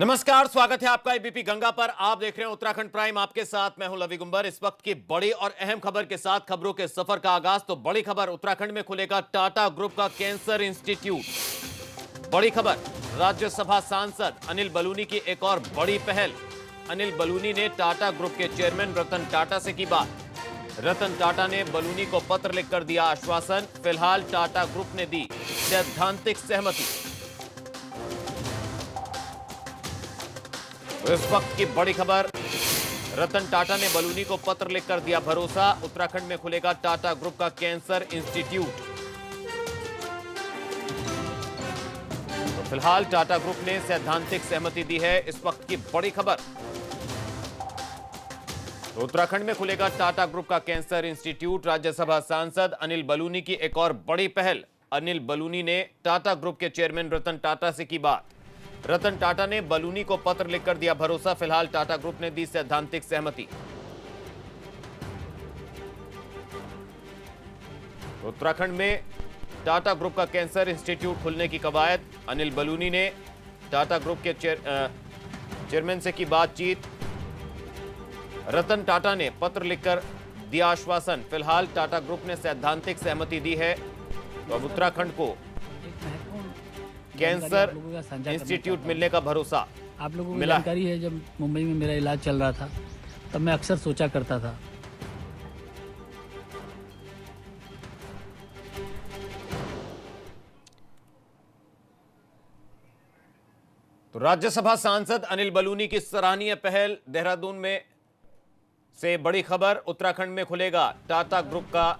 नमस्कार, स्वागत है आपका एबीपी गंगा पर। आप देख रहे हैं उत्तराखंड प्राइम। आपके साथ मैं हूं लवी गुंबर। इस वक्त की बड़ी और अहम खबर के साथ खबरों के सफर का आगाज। तो बड़ी खबर, उत्तराखंड में खुलेगा टाटा ग्रुप का कैंसर इंस्टीट्यूट। बड़ी खबर, राज्यसभा सांसद अनिल बलूनी की एक और बड़ी पहल। अनिल बलूनी ने टाटा ग्रुप के चेयरमैन रतन टाटा से की बात। रतन टाटा ने बलूनी को पत्र लिखकर दिया आश्वासन। फिलहाल टाटा ग्रुप ने दी सैद्धांतिक सहमति। इस वक्त की बड़ी खबर, रतन टाटा ने बलूनी को पत्र लिखकर दिया भरोसा। उत्तराखंड में खुलेगा टाटा ग्रुप का कैंसर इंस्टीट्यूट। तो फिलहाल टाटा ग्रुप ने सैद्धांतिक सहमति दी है। इस वक्त की बड़ी खबर, तो उत्तराखंड में खुलेगा टाटा ग्रुप का कैंसर इंस्टीट्यूट। राज्यसभा सांसद अनिल बलूनी की एक और बड़ी पहल। अनिल बलूनी ने टाटा ग्रुप के चेयरमैन रतन टाटा से की बात। रतन टाटा ने बलूनी को पत्र लिखकर दिया भरोसा। फिलहाल टाटा ग्रुप ने दी सैद्धांतिक सहमति। उत्तराखंड में टाटा ग्रुप का कैंसर इंस्टीट्यूट खुलने की कवायद। अनिल बलूनी ने टाटा ग्रुप के चेयरमैन से की बातचीत। रतन टाटा ने पत्र लिखकर दिया आश्वासन। फिलहाल टाटा ग्रुप ने सैद्धांतिक सहमति दी है। तो अब उत्तराखंड को कैंसर इंस्टीट्यूट मिलने का भरोसा आप लोगों को जानकारी है। जब मुंबई में मेरा इलाज चल रहा था तब मैं अक्सर सोचा करता था तो राज्यसभा सांसद अनिल बलूनी की सराहनीय पहल। देहरादून में से बड़ी खबर, उत्तराखंड में खुलेगा टाटा ग्रुप का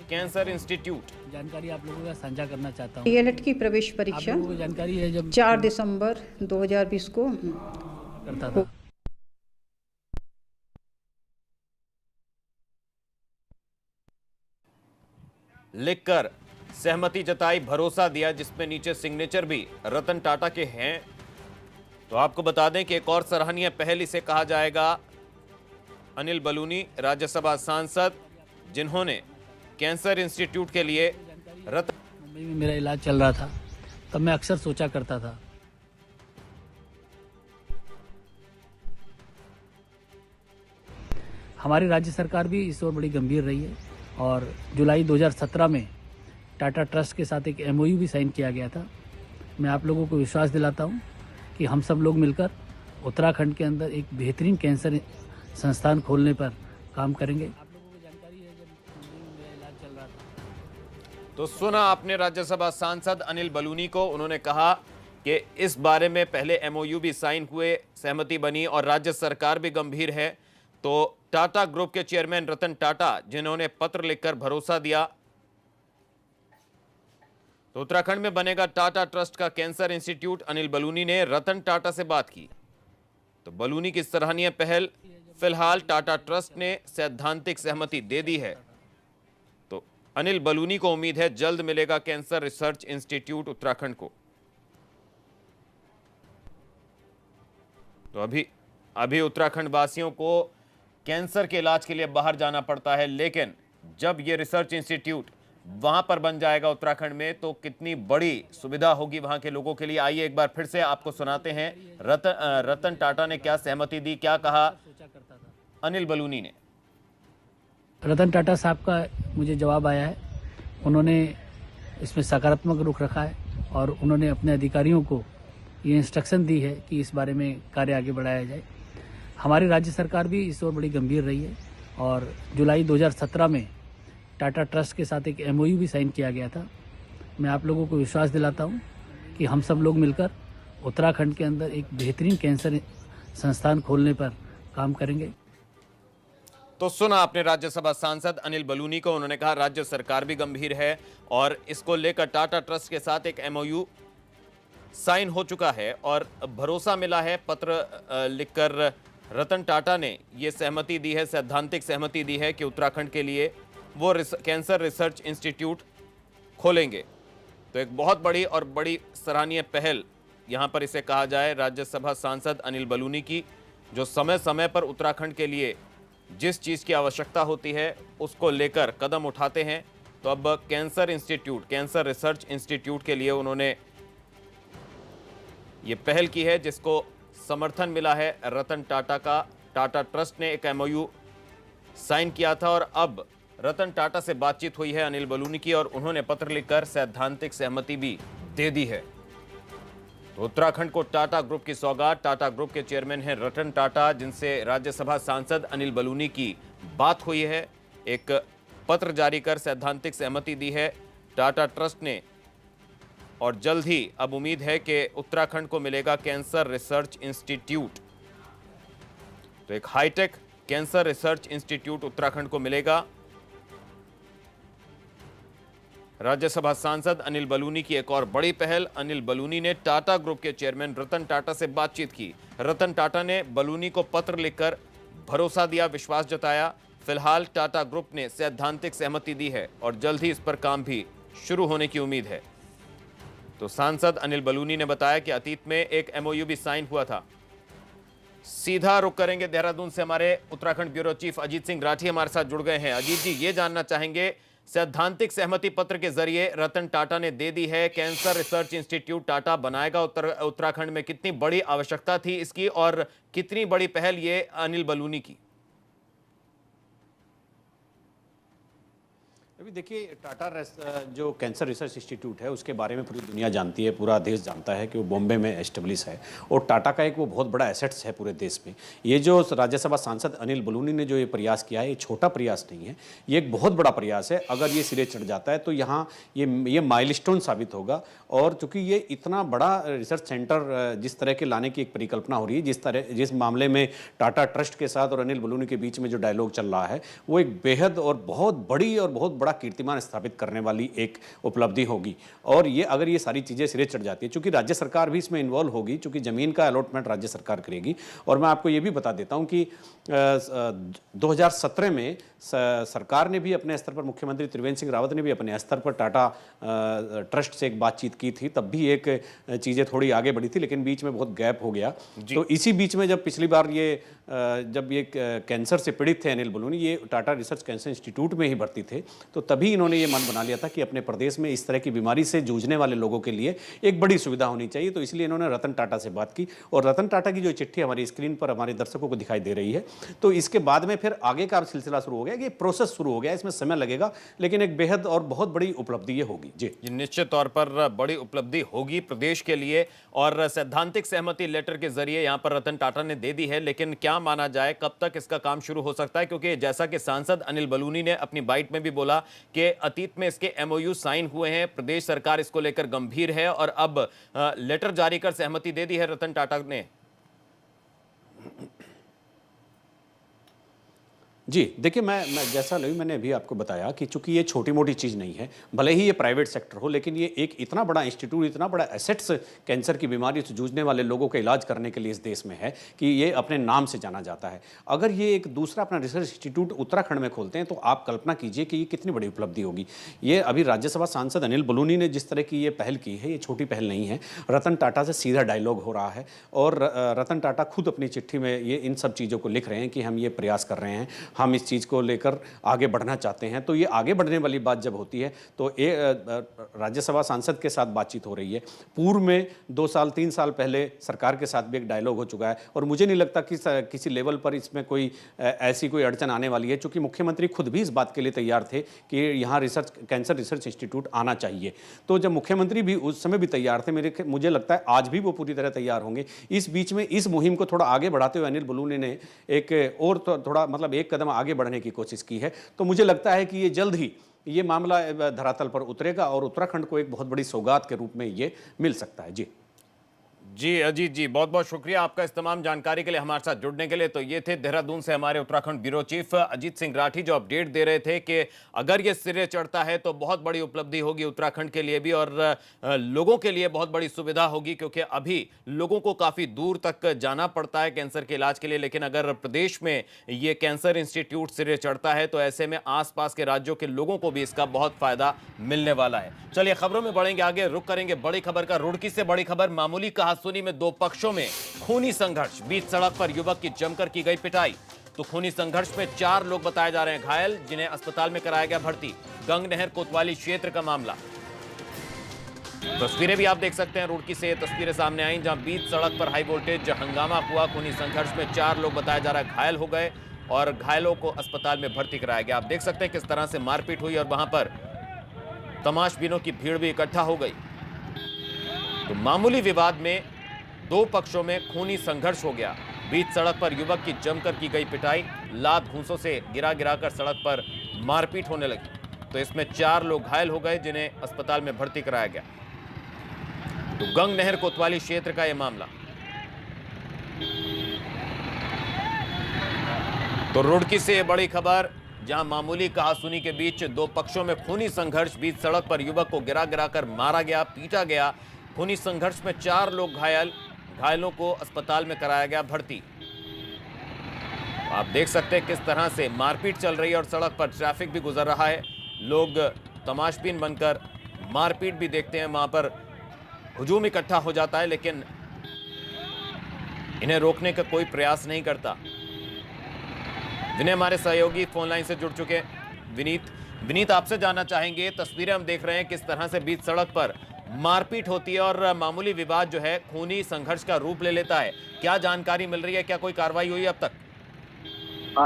कैंसर इंस्टीट्यूट। जानकारी आप लोगों का साझा करना चाहता हूँ। डीएलएड की प्रवेश परीक्षा आप लोगों को जानकारी है। जब 4 दिसंबर 2020 को करता था लिखकर सहमति जताई, भरोसा दिया, जिसमें नीचे सिग्नेचर भी रतन टाटा के हैं। तो आपको बता दें कि एक और सराहनीय पहल इसे कहा जाएगा। अनिल बलूनी, राज्यसभा सांसद, जिन्होंने कैंसर इंस्टीट्यूट के लिए मुंबई में मेरा इलाज चल रहा था तब मैं अक्सर सोचा करता था हमारी राज्य सरकार भी इस ओर बड़ी गंभीर रही है और जुलाई 2017 में टाटा ट्रस्ट के साथ एक एमओयू भी साइन किया गया था। मैं आप लोगों को विश्वास दिलाता हूं कि हम सब लोग मिलकर उत्तराखंड के अंदर एक बेहतरीन कैंसर संस्थान खोलने पर काम करेंगे। आप लोगों को जानकारी है, जब मुंबई में मेरा इलाज चल रहा था। तो सुना आपने राज्यसभा सांसद अनिल बलूनी को। उन्होंने कहा कि इस बारे में पहले एमओयू भी साइन हुए, सहमति बनी और राज्य सरकार भी गंभीर है। तो टाटा ग्रुप के चेयरमैन रतन टाटा, जिन्होंने पत्र लिखकर भरोसा दिया। तो उत्तराखंड में बनेगा टाटा ट्रस्ट का कैंसर इंस्टीट्यूट। अनिल बलूनी ने रतन टाटा से बात की। तो बलूनी की सराहनीय पहल। फिलहाल टाटा ट्रस्ट ने सैद्धांतिक सहमति दे दी है। तो अनिल बलूनी को उम्मीद है जल्द मिलेगा कैंसर रिसर्च इंस्टीट्यूट उत्तराखंड को। तो अभी उत्तराखंड वासियों को कैंसर के इलाज के लिए बाहर जाना पड़ता है, लेकिन जब ये रिसर्च इंस्टीट्यूट वहां पर बन जाएगा उत्तराखंड में, तो कितनी बड़ी सुविधा होगी वहां के लोगों के लिए। आइए एक बार फिर से आपको सुनाते हैं रतन टाटा ने क्या सहमति दी, क्या कहा अनिल बलूनी ने। रतन टाटा साहब का मुझे जवाब आया है। उन्होंने इसमें सकारात्मक रुख रखा है और उन्होंने अपने अधिकारियों को ये इंस्ट्रक्शन दी है कि इस बारे में कार्य आगे बढ़ाया जाए। हमारी राज्य सरकार भी इस ओर बड़ी गंभीर रही है और जुलाई 2017 में टाटा ट्रस्ट के साथ एक एमओयू भी साइन किया गया था। मैं आप लोगों को विश्वास दिलाता हूं कि हम सब लोग मिलकर उत्तराखंड के अंदर एक बेहतरीन कैंसर संस्थान खोलने पर काम करेंगे। तो सुना आपने राज्यसभा सांसद अनिल बलूनी को। उन्होंने कहा राज्य सरकार भी गंभीर है और इसको लेकर टाटा ट्रस्ट के साथ एक एमओयू साइन हो चुका है और भरोसा मिला है। पत्र लिखकर रतन टाटा ने यह सहमति दी है, सैद्धांतिक सहमति दी है कि उत्तराखंड के लिए वो कैंसर रिसर्च इंस्टीट्यूट खोलेंगे। तो एक बहुत बड़ी और बड़ी सराहनीय पहल यहां पर इसे कहा जाए। राज्यसभा सांसद अनिल बलूनी की, जो समय समय पर उत्तराखंड के लिए जिस चीज़ की आवश्यकता होती है उसको लेकर कदम उठाते हैं। तो अब cancer institute, cancer research institute के लिए उन्होंने ये पहल की है, जिसको समर्थन मिला है रतन टाटा का। टाटा ट्रस्ट ने एक एमओयू साइन किया था और अब रतन टाटा से बातचीत हुई है अनिल बलूनी की और उन्होंने पत्र लिखकर सैद्धांतिक सहमति भी दे दी है। तो उत्तराखंड को टाटा ग्रुप की सौगात। टाटा ग्रुप के चेयरमैन हैं रतन टाटा, जिनसे राज्यसभा सांसद अनिल बलूनी की बात हुई है। एक पत्र जारी कर सैद्धांतिक सहमति दी है टाटा ट्रस्ट ने और जल्द ही अब उम्मीद है कि उत्तराखंड को मिलेगा कैंसर रिसर्च इंस्टीट्यूट। तो एक high tech cancer research institute Uttarakhand को मिलेगा। राज्यसभा सांसद अनिल बलूनी की एक और बड़ी पहल। अनिल बलूनी ने टाटा ग्रुप के चेयरमैन रतन टाटा से बातचीत की। रतन टाटा ने बलूनी को पत्र लिखकर भरोसा दिया, विश्वास जताया। फिलहाल टाटा ग्रुप ने सैद्धांतिक सहमति दी है और जल्द ही इस पर काम भी शुरू होने की उम्मीद है। तो सांसद अनिल बलूनी ने बताया कि अतीत में एक एमओयू भी साइन हुआ था। सीधा रुख करेंगे देहरादून से। हमारे उत्तराखंड ब्यूरो चीफ अजीत सिंह राठी हमारे साथ जुड़ गए हैं। अजीत जी, ये जानना चाहेंगे, सैद्धांतिक सहमति पत्र के जरिए रतन टाटा ने दे दी है, कैंसर रिसर्च इंस्टीट्यूट टाटा बनाएगा उत्तराखंड में। कितनी बड़ी आवश्यकता थी इसकी और कितनी बड़ी पहल ये अनिल बलूनी की? अभी देखिए, जो कैंसर रिसर्च इंस्टीट्यूट है उसके बारे में पूरी दुनिया जानती है, पूरा देश जानता है कि वो बॉम्बे में एस्टेब्लिश है और टाटा का एक वो बहुत बड़ा एसेट्स है पूरे देश में। ये जो राज्यसभा सांसद अनिल बलूनी ने जो ये प्रयास किया है, ये छोटा प्रयास नहीं है, ये एक बहुत बड़ा प्रयास है। अगर ये सिरे चढ़ जाता है तो यहाँ ये माइलस्टोन साबित होगा। और चूंकि ये इतना बड़ा रिसर्च सेंटर जिस तरह के लाने की एक परिकल्पना हो रही है, जिस मामले में टाटा ट्रस्ट के साथ और अनिल बलूनी के बीच में जो डायलॉग चल रहा है, वो एक बेहद और बहुत बड़ी और बहुत बड़ा कीर्तिमान स्थापित करने वाली एक उपलब्धि होगी। और ये अगर ये सारी चीज़ें सिरे चढ़ जाती है, चूंकि राज्य सरकार भी इसमें इन्वॉल्व होगी, चूंकि ज़मीन का अलॉटमेंट राज्य सरकार करेगी। और मैं आपको ये भी बता देता हूँ कि 2017 में सरकार ने भी अपने स्तर पर, मुख्यमंत्री त्रिवेंद्र सिंह रावत ने भी अपने स्तर पर टाटा ट्रस्ट से एक बातचीत की थी। तब भी एक चीज़ें थोड़ी आगे बढ़ी थी, लेकिन बीच में बहुत गैप हो गया। तो इसी बीच में जब पिछली बार जब ये कैंसर से पीड़ित थे अनिल बलूनी, ये टाटा रिसर्च कैंसर इंस्टीट्यूट में ही भर्ती थे, तो तभी इन्होंने ये मन बना लिया था कि अपने प्रदेश में इस तरह की बीमारी से जूझने वाले लोगों के लिए एक बड़ी सुविधा होनी चाहिए। तो इसलिए इन्होंने रतन टाटा से बात की और रतन टाटा की जो चिट्ठी हमारी स्क्रीन पर हमारे दर्शकों को दिखाई दे रही है, तो इसके बाद में फिर आगे का सिलसिला शुरू हो गया कि प्रोसेस शुरू हो गया। इसमें समय लगेगा, लेकिन एक बेहद और बहुत बड़ी उपलब्धि ये होगी। जी, निश्चित तौर पर बड़ी उपलब्धि होगी प्रदेश के लिए और सैद्धांतिक सहमति लेटर के जरिए यहां पर रतन टाटा ने दे दी है। लेकिन क्या माना जाए, कब तक इसका काम शुरू हो सकता है? क्योंकि जैसा कि सांसद अनिल बलूनी ने अपनी बाइट में भी बोला कि अतीत में इसके एमओयू साइन हुए हैं, प्रदेश सरकार इसको लेकर गंभीर है और अब लेटर जारी कर सहमति दे दी है रतन टाटा ने। जी देखिए, मैं जैसा लगी मैंने अभी आपको बताया कि चूंकि ये छोटी मोटी चीज़ नहीं है, भले ही ये प्राइवेट सेक्टर हो, लेकिन ये एक इतना बड़ा इंस्टीट्यूट, इतना बड़ा एसेट्स कैंसर की बीमारी से जूझने वाले लोगों का इलाज करने के लिए इस देश में है कि ये अपने नाम से जाना जाता है। अगर ये एक दूसरा अपना रिसर्च इंस्टीट्यूट उत्तराखंड में खोलते हैं तो आप कल्पना कीजिए कि ये कितनी बड़ी उपलब्धि होगी। ये अभी राज्यसभा सांसद अनिल बलूनी ने जिस तरह की ये पहल की है, ये छोटी पहल नहीं है। रतन टाटा से सीधा डायलॉग हो रहा है और रतन टाटा खुद अपनी चिट्ठी में ये इन सब चीज़ों को लिख रहे हैं कि हम ये प्रयास कर रहे हैं, हम इस चीज़ को लेकर आगे बढ़ना चाहते हैं। तो ये आगे बढ़ने वाली बात जब होती है तो राज्यसभा सांसद के साथ बातचीत हो रही है। पूर्व में 2 साल 3 साल पहले सरकार के साथ भी एक डायलॉग हो चुका है और मुझे नहीं लगता कि किसी लेवल पर इसमें कोई ऐसी कोई अड़चन आने वाली है, क्योंकि मुख्यमंत्री खुद भी इस बात के लिए तैयार थे कि यहाँ कैंसर रिसर्च इंस्टीट्यूट आना चाहिए। तो जब मुख्यमंत्री भी उस समय भी तैयार थे, मुझे लगता है आज भी वो पूरी तरह तैयार होंगे। इस बीच में इस मुहिम को थोड़ा आगे बढ़ाते हुए अनिल बलूनी ने एक और थोड़ा मतलब एक कदम आगे बढ़ने की कोशिश की है। तो मुझे लगता है कि ये जल्द ही ये मामला धरातल पर उतरेगा और उत्तराखंड को एक बहुत बड़ी सौगात के रूप में ये मिल सकता है। जी अजीत जी, बहुत बहुत शुक्रिया आपका इस तमाम जानकारी के लिए, हमारे साथ जुड़ने के लिए। तो ये थे देहरादून से हमारे उत्तराखंड ब्यूरो चीफ अजीत सिंह राठी, जो अपडेट दे रहे थे कि अगर ये सिरे चढ़ता है तो बहुत बड़ी उपलब्धि होगी उत्तराखंड के लिए भी और लोगों के लिए बहुत बड़ी सुविधा होगी, क्योंकि अभी लोगों को काफ़ी दूर तक जाना पड़ता है कैंसर के इलाज के लिए। लेकिन अगर प्रदेश में ये कैंसर इंस्टीट्यूट सिरे चढ़ता है तो ऐसे में आसपास के राज्यों के लोगों को भी इसका बहुत फायदा मिलने वाला है। चलिए खबरों में बढ़ेंगे आगे, रुक करेंगे बड़ी खबर का। रुड़की से बड़ी खबर, मामूली कहासुनी में 2 पक्षों में खूनी संघर्ष, बीच सड़क पर युवक की जमकर की गई पिटाई। तो खूनी संघर्ष में 4 लोग बताए जा रहे हैं घायल, जिन्हें अस्पताल में कराया गया भर्ती। गंगनहर कोतवाली क्षेत्र का मामला। तस्वीरें भी आप देख सकते हैं, रुड़की से ये तस्वीरें सामने आई जहां बीच सड़क पर हाई वोल्टेज हंगामा हुआ। खूनी संघर्ष में 4 लोग बताया जा रहा है घायल हो गए और घायलों को अस्पताल में भर्ती कराया गया। आप देख सकते हैं किस तरह से मारपीट हुई और वहां पर तमाशबीनों की भीड़ भी इकट्ठा हो गई। तो मामूली विवाद में 2 पक्षों में खूनी संघर्ष हो गया। बीच सड़क पर युवक की जमकर की गई पिटाई, लात घूंसों से गिराकर सड़क पर मारपीट होने लगी। तो इसमें 4 लोग घायल हो गए जिन्हें अस्पताल में भर्ती कराया गया। तो गंग नहर कोतवाली क्षेत्र का यह मामला। तो रुड़की से यह बड़ी खबर, जहां मामूली कहासुनी के बीच 2 पक्षों में खूनी संघर्ष। बीच सड़क पर युवक को गिराकर मारा गया, पीटा गया। खूनी संघर्ष में 4 लोग घायलों को अस्पताल में कराया गया भर्ती। आप देख सकते हैं किस तरह से मारपीट चल रही है और सड़क पर ट्रैफिक भी गुजर रहा है। लोग तमाशबीन बनकर मारपीट भी देखते हैं, वहां पर हुजूम इकट्ठा हो जाता है, लेकिन इन्हें रोकने का कोई प्रयास नहीं करता। विनय हमारे सहयोगी फोन लाइन से जुड़ चुके हैं। विनीत आपसे जानना चाहेंगे, तस्वीरें हम देख रहे हैं किस तरह से बीच सड़क पर मारपीट होती है और मामूली विवाद जो है खूनी संघर्ष का रूप ले लेता है। क्या जानकारी मिल रही है, क्या कोई कार्रवाई हुई अब तक?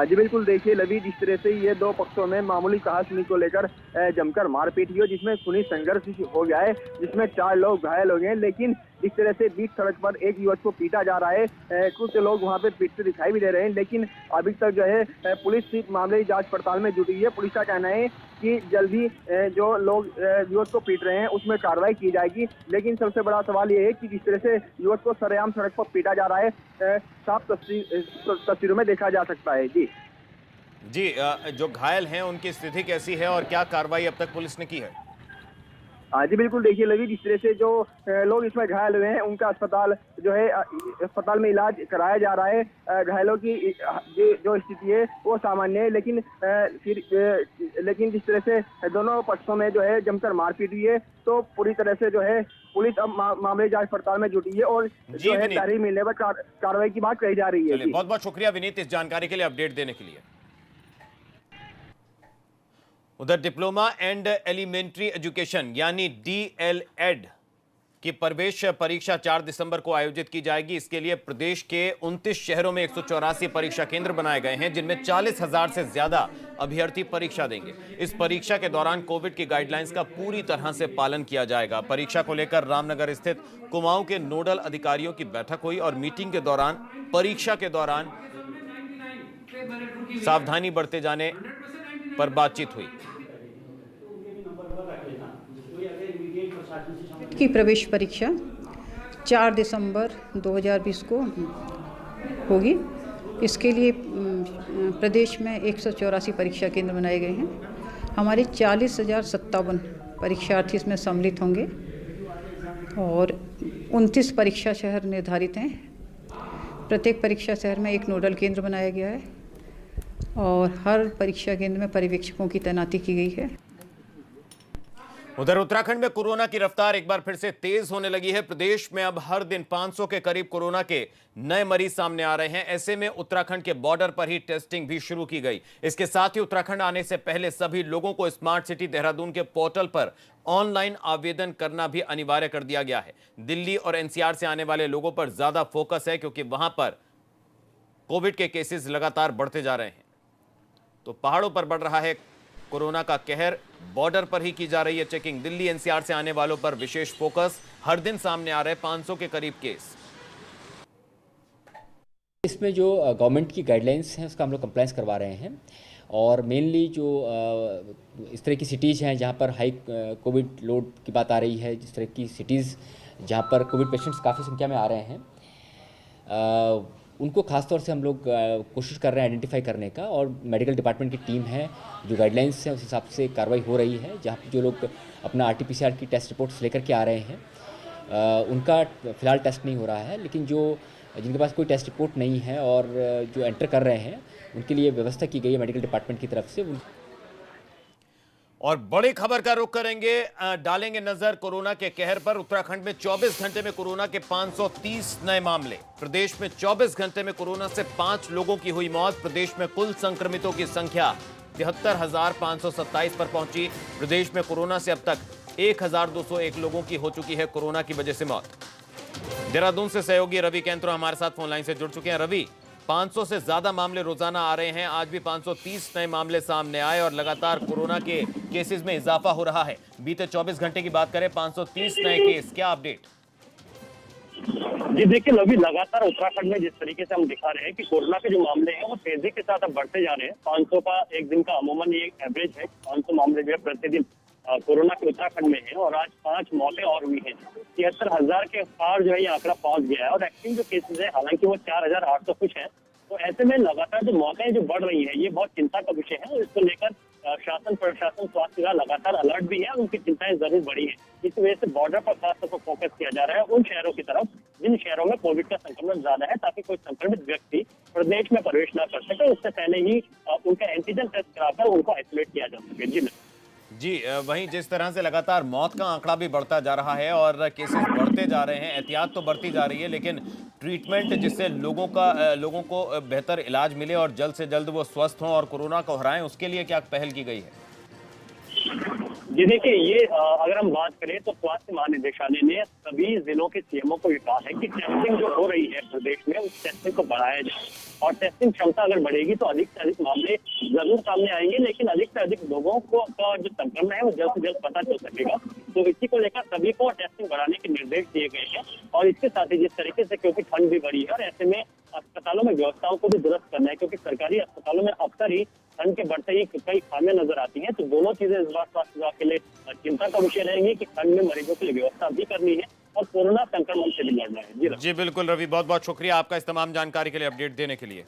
जी बिल्कुल, देखिए लवी, जिस तरह से ये 2 पक्षों में मामूली कहासुनी को लेकर जमकर मारपीट हुई, जिसमें खूनी संघर्ष हो गया है, जिसमें 4 लोग घायल हो गए। लेकिन जिस तरह से बीच सड़क पर एक युवक को पीटा जा रहा है, कुछ लोग वहां पे पीटते दिखाई भी दे रहे हैं, लेकिन अभी तक जो है पुलिस इस मामले की जांच पड़ताल में जुटी है। पुलिस का कहना है कि जल्दी जो लोग युवक को पीट रहे हैं उसमें कार्रवाई की जाएगी। लेकिन सबसे बड़ा सवाल ये है कि जिस तरह से युवक को सरेआम सड़क पर पीटा जा रहा है, साफ तस्वीरों में देखा जा सकता है। जी, जो घायल हैं उनकी स्थिति कैसी है और क्या कार्रवाई अब तक पुलिस ने की है? जी बिल्कुल, देखिए लवी, जिस तरह से जो लोग इसमें घायल हुए हैं उनका अस्पताल में इलाज कराया जा रहा है। घायलों की जो स्थिति है वो सामान्य है, लेकिन जिस तरह से दोनों पक्षों में जो है जमकर मारपीट हुई है, तो पूरी तरह से जो है पुलिस अब मामले जांच पड़ताल में जुटी है और जो है तहरीर मिलने पर कार्रवाई की बात कही जा रही है। बहुत बहुत शुक्रिया विनीत इस जानकारी के लिए, अपडेट देने के लिए। उधर डिप्लोमा एंड एलिमेंट्री एजुकेशन यानी DL-ED की प्रवेश परीक्षा 4 दिसंबर को आयोजित की जाएगी। इसके लिए प्रदेश के 29 शहरों में 184 परीक्षा केंद्र बनाए गए हैं, जिनमें 40,000 से ज्यादा अभ्यर्थी परीक्षा देंगे। इस परीक्षा के दौरान कोविड की गाइडलाइंस का पूरी तरह से पालन किया जाएगा। परीक्षा को लेकर रामनगर स्थित कुमाऊं के नोडल अधिकारियों की बैठक हुई और मीटिंग के दौरान परीक्षा के दौरान सावधानी बरते जाने पर बातचीत हुई। की प्रवेश परीक्षा 4 दिसंबर 2020 को होगी। इसके लिए प्रदेश में 184 परीक्षा केंद्र बनाए गए हैं। हमारे 40,057 परीक्षार्थी इसमें सम्मिलित होंगे और 29 परीक्षा शहर निर्धारित हैं। प्रत्येक परीक्षा शहर में एक नोडल केंद्र बनाया गया है और हर परीक्षा केंद्र में पर्यवेक्षकों की तैनाती की गई है। उधर उत्तराखंड में कोरोना की रफ्तार एक बार फिर से तेज होने लगी है। प्रदेश में अब हर दिन 500 के करीब कोरोना के नए मरीज सामने आ रहे हैं। ऐसे में उत्तराखंड के बॉर्डर पर ही टेस्टिंग भी शुरू की गई। इसके साथ ही उत्तराखंड आने से पहले सभी लोगों को स्मार्ट सिटी देहरादून के पोर्टल पर ऑनलाइन आवेदन करना भी अनिवार्य कर दिया गया है। दिल्ली और NCR से आने वाले लोगों पर ज्यादा फोकस है, क्योंकि वहां पर कोविड के केसेस लगातार बढ़ते जा रहे हैं। तो पहाड़ों पर बढ़ रहा है कोरोना का कहर, बॉर्डर पर ही की जा रही है चेकिंग। दिल्ली NCR से आने वालों पर विशेष फोकस। हर दिन सामने आ रहे 500 के करीब केस। इसमें जो गवर्नमेंट की गाइडलाइंस हैं उसका हम लोग कंप्लायंस करवा रहे हैं और मेनली जो इस तरह की सिटीज़ हैं जहां पर हाई कोविड लोड की बात आ रही है, जिस तरह की सिटीज़ जहां पर कोविड पेशेंट्स काफ़ी संख्या में आ रहे हैं, उनको खास तौर से हम लोग कोशिश कर रहे हैं आइडेंटिफाई करने का। और मेडिकल डिपार्टमेंट की टीम है, जो गाइडलाइंस हैं उस हिसाब से कार्रवाई हो रही है। जहाँ पे जो लोग अपना RT-PCR की टेस्ट रिपोर्ट्स लेकर के आ रहे हैं, उनका फ़िलहाल टेस्ट नहीं हो रहा है, लेकिन जिनके पास कोई टेस्ट रिपोर्ट नहीं है और जो एंटर कर रहे हैं, उनके लिए व्यवस्था की गई है मेडिकल डिपार्टमेंट की तरफ से। और बड़ी खबर का रुख करेंगे, डालेंगे नजर कोरोना के कहर पर। उत्तराखंड में 24 घंटे में कोरोना के 530 नए मामले। प्रदेश में 24 घंटे में कोरोना से 5 लोगों की हुई मौत। प्रदेश में कुल संक्रमितों की संख्या 73,527 पर पहुंची। प्रदेश में कोरोना से अब तक 1201 लोगों की हो चुकी है कोरोना की वजह से मौत। देहरादून से सहयोगी रवि कैंत्रो हमारे साथ फोन लाइन से जुड़ चुके हैं। रवि, 500 से ज्यादा मामले रोजाना आ रहे हैं, आज भी 530 नए मामले सामने आए और लगातार कोरोना के केसेस में इजाफा हो रहा है। बीते 24 घंटे की बात करें, 530 नए केस, क्या अपडेट? जी देखिए लवी, लगातार उत्तराखंड में जिस तरीके से हम दिखा रहे हैं कि कोरोना के जो मामले हैं वो तेजी के साथ अब बढ़ते जा रहे हैं। 500 का एक दिन का अमूमन ये एवरेज है, 500 मामले जो है प्रतिदिन कोरोना के उत्तराखंड में है और आज 5 मौतें और हुई हैं। 73,000 के पार जो है ये आंकड़ा पहुंच गया है और एक्टिव जो केसेस है हालांकि वो 4,800 कुछ है। तो ऐसे में लगातार जो मौतें जो बढ़ रही है ये बहुत चिंता का विषय है और इसको लेकर शासन प्रशासन स्वास्थ्य विभाग लगातार अलर्ट भी है और उनकी चिंताएं जरूर बढ़ी है। इस वजह से बॉर्डर पर खासतौर पर फोकस किया जा रहा है उन शहरों की तरफ जिन शहरों में कोविड का संक्रमण ज्यादा है, ताकि कोई संक्रमित व्यक्ति प्रदेश में प्रवेश न कर सके। उससे पहले ही उनका एंटीजन टेस्ट कराकर उनको आइसोलेट किया जा सके। जी, वहीं जिस तरह से लगातार मौत का आंकड़ा भी बढ़ता जा रहा है और केसेस बढ़ते जा रहे हैं, एहतियात तो बढ़ती जा रही है, लेकिन ट्रीटमेंट जिससे लोगों को बेहतर इलाज मिले और जल्द से जल्द वो स्वस्थ हों और कोरोना को हराएं, उसके लिए क्या पहल की गई है? जी देखिए, ये अगर हम बात करें तो स्वास्थ्य महानिदेशालय ने सभी जिलों के सीएमओ को ये कहा है कि टेस्टिंग जो हो रही है प्रदेश में उस टेस्टिंग को बढ़ाया जाए और टेस्टिंग क्षमता अगर बढ़ेगी तो अधिक से अधिक मामले जरूर सामने आएंगे, लेकिन अधिक से अधिक लोगों को का जो संक्रमण है वो जल्द से जल्द पता चल सकेगा। तो इसी को लेकर सभी को टेस्टिंग बढ़ाने के निर्देश दिए गए हैं और इसके साथ ही जिस तरीके से क्योंकि ठंड भी बढ़ी है और ऐसे में अस्पतालों में व्यवस्थाओं को भी दुरुस्त करना है, क्योंकि सरकारी अस्पतालों में अक्सर ही ठंड के बढ़ते ही कई खामियां नजर आती हैं। तो दोनों चीजें इस बार स्वास्थ्य विभाग के लिए चिंता का विषय रहेंगी कि ठंड में मरीजों के लिए व्यवस्था भी करनी है और कोरोना संक्रमण से भी लड़ना है। जी बिल्कुल रवि, बहुत बहुत शुक्रिया आपका इस तमाम जानकारी के लिए, अपडेट देने के लिए।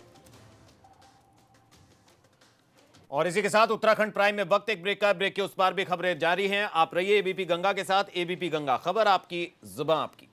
और इसी के साथ उत्तराखंड प्राइम में वक्त एक ब्रेक का, ब्रेक के उस पार भी खबरें जारी हैं। आप रहिए एबीपी गंगा के साथ। एबीपी गंगा, खबर आपकी, जुबान आपकी।